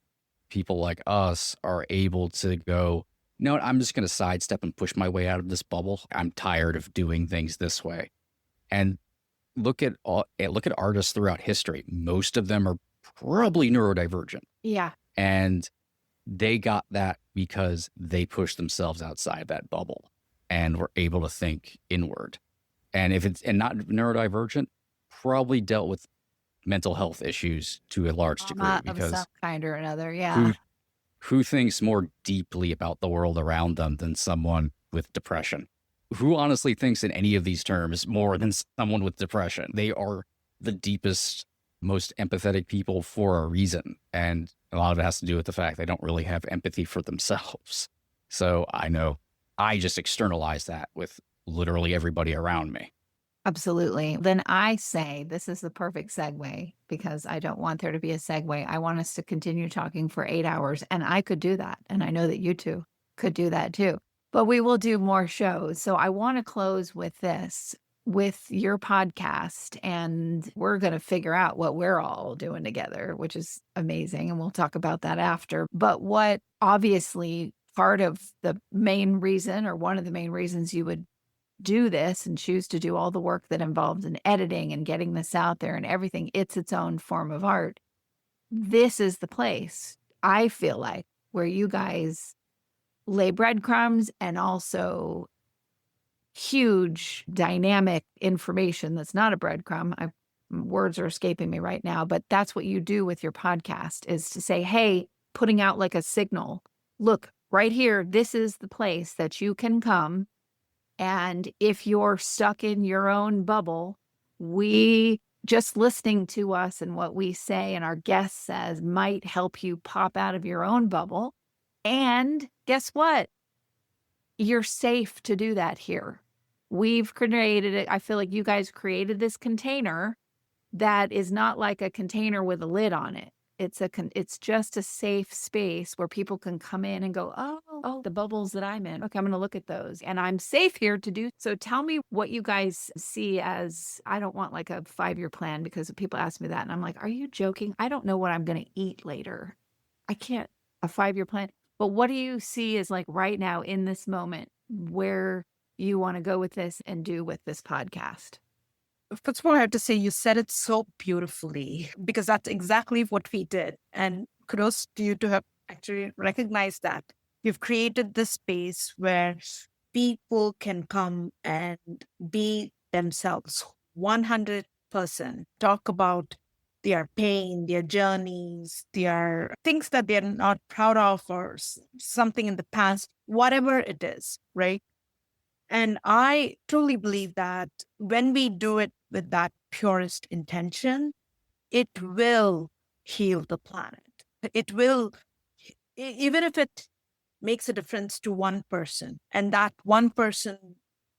people like us are able to go, no, I'm just going to sidestep and push my way out of this bubble. I'm tired of doing things this way. And look at artists throughout history. Most of them are probably neurodivergent. Yeah. And they got that because they pushed themselves outside that bubble and were able to think inward. And if it's not neurodivergent, probably dealt with mental health issues to a large degree, Of because some kind or another. Yeah. who thinks more deeply about the world around them than someone with depression? Who honestly thinks in any of these terms more than someone with depression? They are the deepest, most empathetic people for a reason. And a lot of it has to do with the fact they don't really have empathy for themselves. So I know I just externalize that with literally everybody around me. Absolutely. Then I say this is the perfect segue, because I don't want there to be a segue. I want us to continue talking for 8 hours, and I could do that. And I know that you two could do that too, but we will do more shows. So I want to close with this, with your podcast, and we're going to figure out what we're all doing together, which is amazing. And we'll talk about that after. But what obviously part of the main reason, or one of the main reasons you would do this and choose to do all the work that involved in editing and getting this out there and everything, it's its own form of art. This is the place, I feel like, where you guys lay breadcrumbs and also huge dynamic information that's not a breadcrumb. Words are escaping me right now, but that's what you do with your podcast, is to say, hey, putting out like a signal. Look, right here, this is the place that you can come. And if you're stuck in your own bubble, we just listening to us and what we say and our guest says might help you pop out of your own bubble. And guess what? You're safe to do that here. We've created it. I feel like you guys created this container that is not like a container with a lid on it. It's just a safe space where people can come in and go, oh, the bubbles that I'm in. Okay, I'm going to look at those, and I'm safe here to do. So tell me what you guys see as, I don't want like a 5-year plan, because people ask me that and I'm like, are you joking? I don't know what I'm going to eat later. I can't, a 5-year plan. But what do you see as like right now in this moment where you want to go with this and do with this podcast? First of all, I have to say you said it so beautifully, because that's exactly what we did. And kudos to you to have actually recognized that. You've created this space where people can come and be themselves 100%, talk about their pain, their journeys, their things that they're not proud of, or something in the past, whatever it is, right? And I truly believe that when we do it with that purest intention, it will heal the planet. It will, even if it makes a difference to one person, and that one person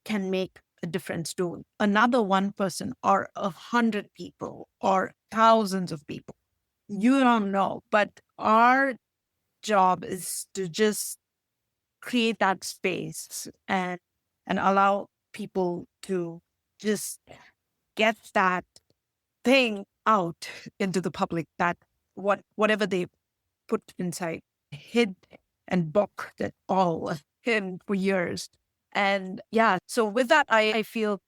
can make a difference to another one person, or 100 people, or thousands of people. You don't know, but our job is to just create that space and allow people to just get that thing out into the public, that whatever they put inside, hid and booked it all in for years. And yeah, so with that, I feel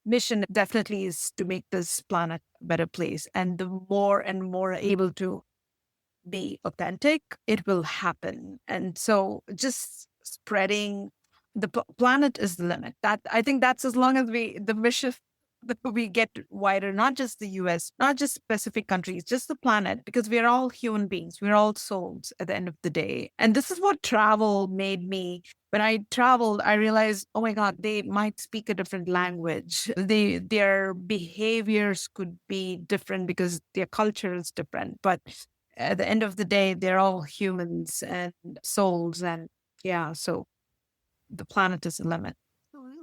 mission definitely is to make this planet a better place. And the more and more able to be authentic, it will happen. And so just spreading the planet is the limit. That, I think that's as long as the mission that we get wider, not just the US, not just specific countries, just the planet, because we're all human beings. We're all souls at the end of the day. And this is what travel made me. When I traveled, I realized, oh my God, they might speak a different language. Their behaviors could be different because their culture is different. But at the end of the day, they're all humans and souls. And yeah, so the planet is the limit.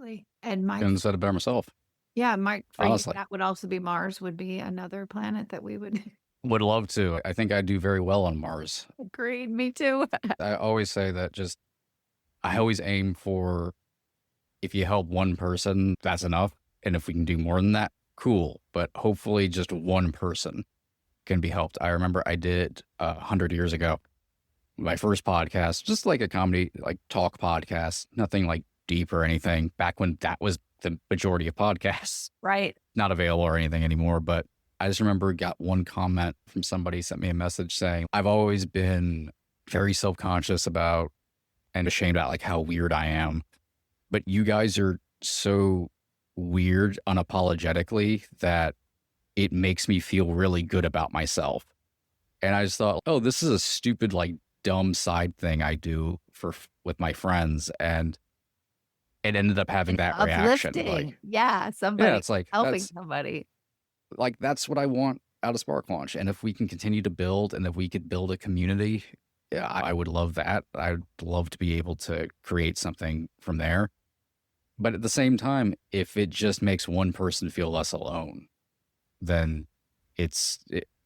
Absolutely. And Couldn't have said it better myself. Mike, for you, Honestly, that would also be Mars, would be another planet that we would would love to. I think I'd do very well on Mars. agree. Me too. I always say that I always aim for, if you help one person, that's enough. And if we can do more than that, cool. But hopefully just one person can be helped. I remember I did 100 years ago, my first podcast, just like a comedy, like talk podcast, nothing like deep or anything, back when that was the majority of podcasts. Right. Not available or anything anymore. But I just remember got one comment from somebody, sent me a message saying, I've always been very self-conscious about and ashamed about like how weird I am. But you guys are so weird unapologetically that it makes me feel really good about myself. And I just thought, oh, this is a stupid, like dumb side thing I do with my friends. And it ended up having that reaction. Like, somebody it's like helping somebody. Like that's what I want out of Spark Launch. And if we can continue to build, and if we could build a community, yeah, I would love that. I'd love to be able to create something from there. But at the same time, if it just makes one person feel less alone, then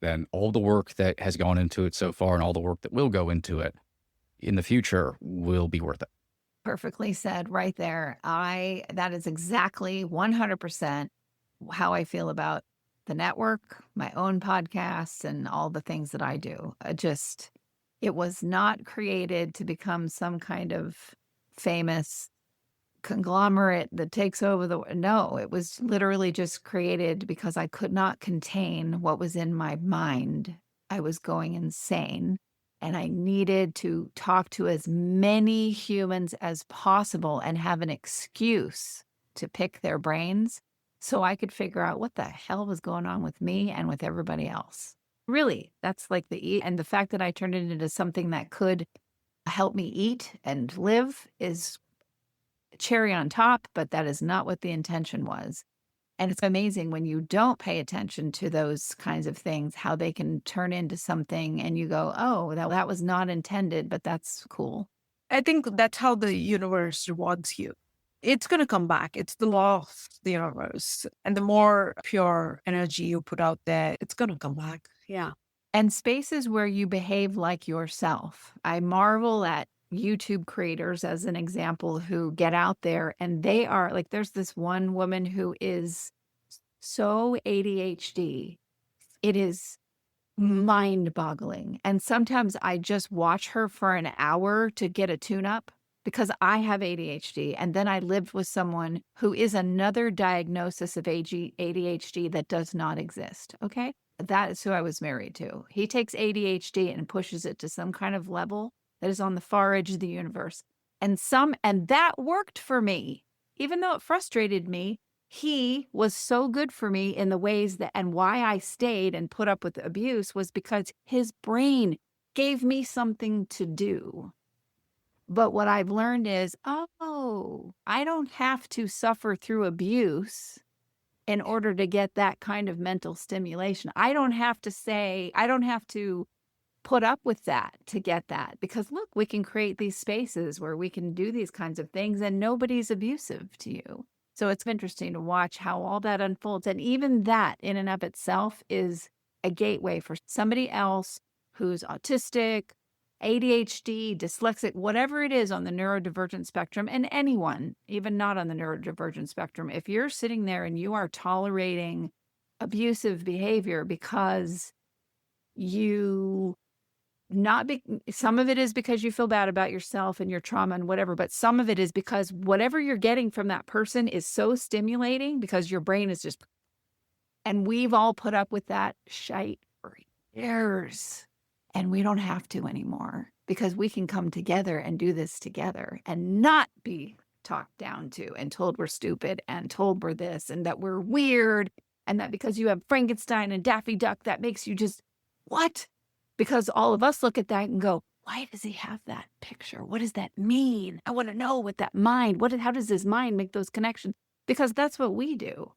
then all the work that has gone into it so far and all the work that will go into it in the future will be worth it. Perfectly said right there. That is exactly 100% how I feel about the network, my own podcasts, and all the things that I do. It was not created to become some kind of famous conglomerate that takes over no, it was literally just created because I could not contain what was in my mind. I was going insane. And I needed to talk to as many humans as possible and have an excuse to pick their brains so I could figure out what the hell was going on with me and with everybody else. Really, that's like and the fact that I turned it into something that could help me eat and live is cherry on top, but that is not what the intention was. And it's amazing when you don't pay attention to those kinds of things, how they can turn into something and you go, oh, that was not intended, but that's cool. I think that's how the universe rewards you. It's going to come back. It's the law of the universe. And the more pure energy you put out there, it's going to come back. Yeah. And spaces where you behave like yourself. I marvel at YouTube creators, as an example, who get out there and they are like, there's this one woman who is so ADHD. It is mind-boggling. And sometimes I just watch her for an hour to get a tune-up because I have ADHD. And then I lived with someone who is another diagnosis of ADHD that does not exist. Okay. That is who I was married to. He takes ADHD and pushes it to some kind of level that is on the far edge of the universe. And that worked for me. Even though it frustrated me, he was so good for me in the ways that, and why I stayed and put up with abuse was because his brain gave me something to do. But what I've learned is, oh, I don't have to suffer through abuse in order to get that kind of mental stimulation. I don't have to put up with that to get that, because look, we can create these spaces where we can do these kinds of things and nobody's abusive to you. So it's interesting to watch how all that unfolds. And even that in and of itself is a gateway for somebody else who's autistic, ADHD, dyslexic, whatever it is on the neurodivergent spectrum, and anyone, even not on the neurodivergent spectrum. If you're sitting there and you are tolerating abusive behavior because some of it is because you feel bad about yourself and your trauma and whatever, but some of it is because whatever you're getting from that person is so stimulating because your brain is just, and we've all put up with that shite for years, and we don't have to anymore because we can come together and do this together and not be talked down to and told we're stupid and told we're this and that we're weird and that because you have Frankenstein and Daffy Duck, that makes you just, what? Because all of us look at that and go, why does he have that picture? What does that mean? I want to know what that mind, how does his mind make those connections? Because that's what we do.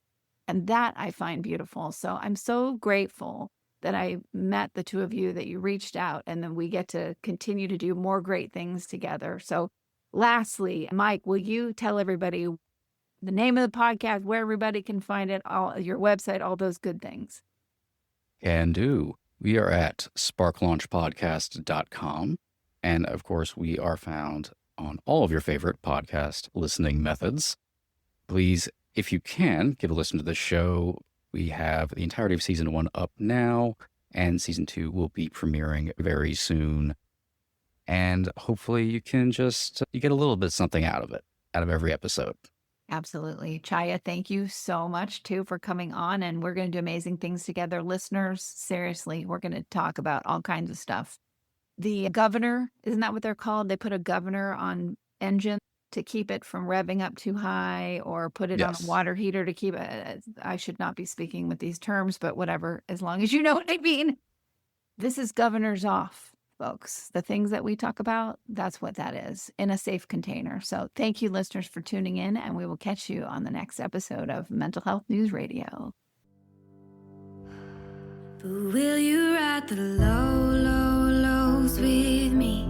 And that I find beautiful. So I'm so grateful that I met the two of you, that you reached out, and then we get to continue to do more great things together. So lastly, Mike, will you tell everybody the name of the podcast, where everybody can find it, all your website, all those good things. Can do. We are at sparklaunchpodcast.com. And of course, we are found on all of your favorite podcast listening methods. Please, if you can, give a listen to the show. We have the entirety of season 1 up now, and season 2 will be premiering very soon. And hopefully you can you get a little bit something out of it, out of every episode. Absolutely. Chaya, thank you so much too for coming on, and we're going to do amazing things together. Listeners, seriously, we're going to talk about all kinds of stuff. The governor, isn't that what they're called? They put a governor on engine to keep it from revving up too high, or put it on a Yes. water heater to keep it. I should not be speaking with these terms, but whatever, as long as you know what I mean. This is governors off, folks. The things that we talk about, that's what that is, in a safe container. So thank you, listeners, for tuning in, and we will catch you on the next episode of Mental Health News Radio. But will you ride the low, low, lows with me?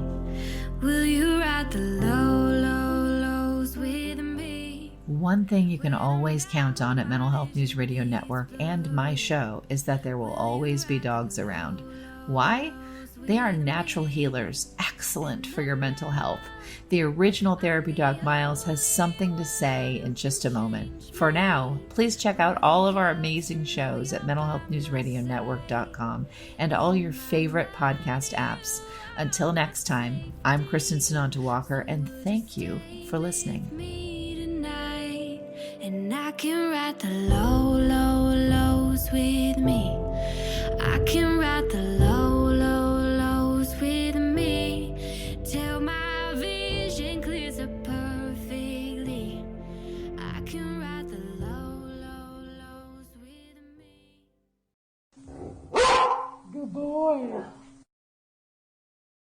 Will you ride the low, low, lows with me? One thing you can always count on at Mental Health News Radio Network and my show is that there will always be dogs around. Why? They are natural healers, excellent for your mental health. The original therapy dog Miles has something to say in just a moment. For now, please check out all of our amazing shows at mentalhealthnewsradionetwork.com and all your favorite podcast apps. Until next time, I'm Kristen Sananta Walker, and thank you for listening. Me tonight, and I can ride the low, low, lows with me. I can ride the low, low, lows with me till my vision clears up perfectly. I can ride the low, low, lows with me. Good boy.